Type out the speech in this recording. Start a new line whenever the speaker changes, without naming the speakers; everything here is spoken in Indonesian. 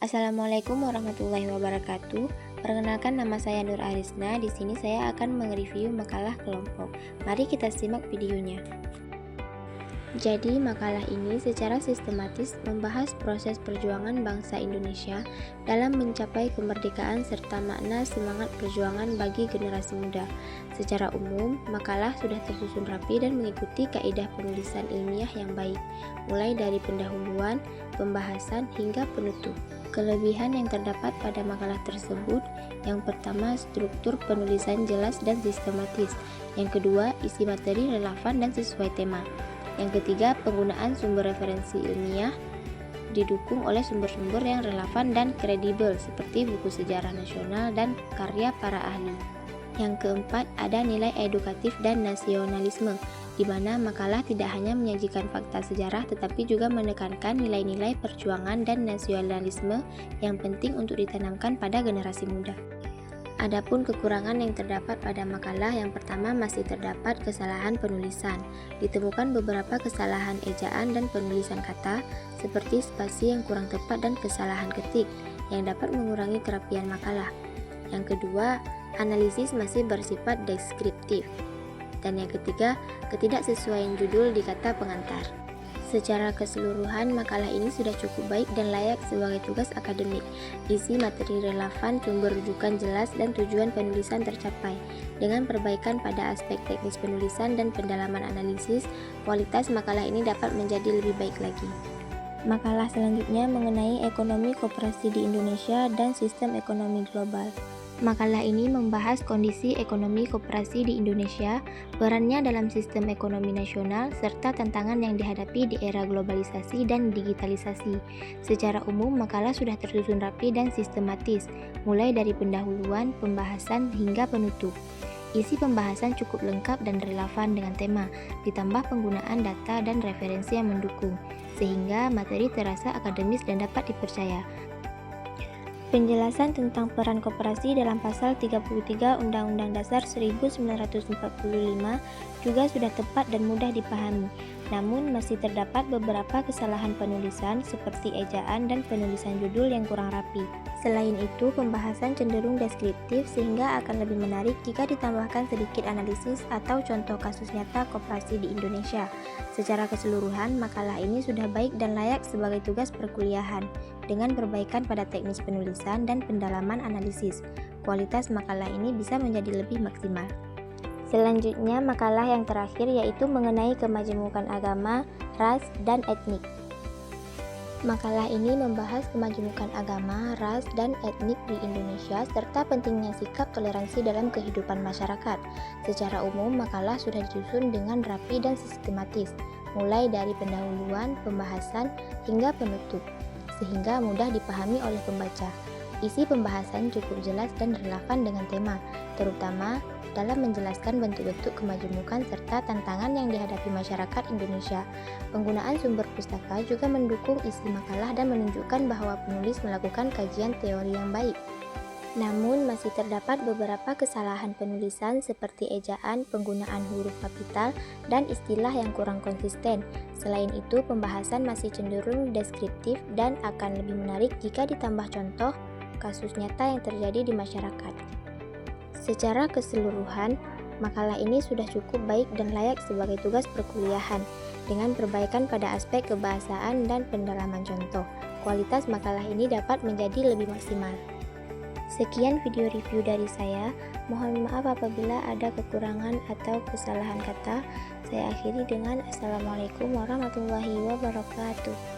Assalamualaikum warahmatullahi wabarakatuh. Perkenalkan, nama saya Nur Arisna. Di sini saya akan mereview makalah kelompok. Mari kita simak videonya. Jadi, makalah ini secara sistematis membahas proses perjuangan bangsa Indonesia dalam mencapai kemerdekaan serta makna semangat perjuangan bagi generasi muda. Secara umum, makalah sudah tersusun rapi dan mengikuti kaidah penulisan ilmiah yang baik, mulai dari pendahuluan, pembahasan, hingga penutup. Kelebihan yang terdapat pada makalah tersebut, yang pertama, struktur penulisan jelas dan sistematis. Yang kedua, isi materi relevan dan sesuai tema. Yang ketiga, penggunaan sumber referensi ilmiah didukung oleh sumber-sumber yang relevan dan kredibel seperti buku sejarah nasional dan karya para ahli. Yang keempat, ada nilai edukatif dan nasionalisme, di mana makalah tidak hanya menyajikan fakta sejarah tetapi juga menekankan nilai-nilai perjuangan dan nasionalisme yang penting untuk ditanamkan pada generasi muda. Adapun kekurangan yang terdapat pada makalah, yang pertama, masih terdapat kesalahan penulisan. Ditemukan beberapa kesalahan ejaan dan penulisan kata, seperti spasi yang kurang tepat dan kesalahan ketik, yang dapat mengurangi kerapian makalah. Yang kedua, analisis masih bersifat deskriptif. Dan yang ketiga, ketidaksesuaian judul di kata pengantar. Secara keseluruhan, makalah ini sudah cukup baik dan layak sebagai tugas akademik. Isi materi relevan, sumber rujukan jelas, dan tujuan penulisan tercapai. Dengan perbaikan pada aspek teknis penulisan dan pendalaman analisis, kualitas makalah ini dapat menjadi lebih baik lagi. Makalah selanjutnya mengenai ekonomi koperasi di Indonesia dan sistem ekonomi global. Makalah ini membahas kondisi ekonomi koperasi di Indonesia, perannya dalam sistem ekonomi nasional, serta tantangan yang dihadapi di era globalisasi dan digitalisasi. Secara umum, makalah sudah tersusun rapi dan sistematis, mulai dari pendahuluan, pembahasan, hingga penutup. Isi pembahasan cukup lengkap dan relevan dengan tema, ditambah penggunaan data dan referensi yang mendukung, sehingga materi terasa akademis dan dapat dipercaya. Penjelasan tentang peran koperasi dalam pasal 33 Undang-Undang Dasar 1945 juga sudah tepat dan mudah dipahami. Namun masih terdapat beberapa kesalahan penulisan seperti ejaan dan penulisan judul yang kurang rapi. Selain itu, pembahasan cenderung deskriptif sehingga akan lebih menarik jika ditambahkan sedikit analisis atau contoh kasus nyata koperasi di Indonesia. Secara keseluruhan, makalah ini sudah baik dan layak sebagai tugas perkuliahan. Dengan perbaikan pada teknis penulisan dan pendalaman analisis, kualitas makalah ini bisa menjadi lebih maksimal. Selanjutnya, makalah yang terakhir yaitu mengenai kemajemukan agama, ras, dan etnik. Makalah ini membahas kemajemukan agama, ras, dan etnik di Indonesia serta pentingnya sikap toleransi dalam kehidupan masyarakat. Secara umum, makalah sudah disusun dengan rapi dan sistematis, mulai dari pendahuluan, pembahasan, hingga penutup, sehingga mudah dipahami oleh pembaca. Isi pembahasan cukup jelas dan relevan dengan tema, terutama dalam menjelaskan bentuk-bentuk kemajemukan serta tantangan yang dihadapi masyarakat Indonesia. Penggunaan sumber pustaka juga mendukung isi makalah dan menunjukkan bahwa penulis melakukan kajian teori yang baik. Namun, masih terdapat beberapa kesalahan penulisan seperti ejaan, penggunaan huruf kapital, dan istilah yang kurang konsisten. Selain itu, pembahasan masih cenderung deskriptif dan akan lebih menarik jika ditambah contoh kasus nyata yang terjadi di masyarakat. Secara keseluruhan, makalah ini sudah cukup baik dan layak sebagai tugas perkuliahan. Dengan perbaikan pada aspek kebahasaan dan pendalaman contoh, kualitas makalah ini dapat menjadi lebih maksimal. Sekian video review dari saya. Mohon maaf apabila ada kekurangan atau kesalahan kata. Saya akhiri dengan Assalamualaikum warahmatullahi wabarakatuh.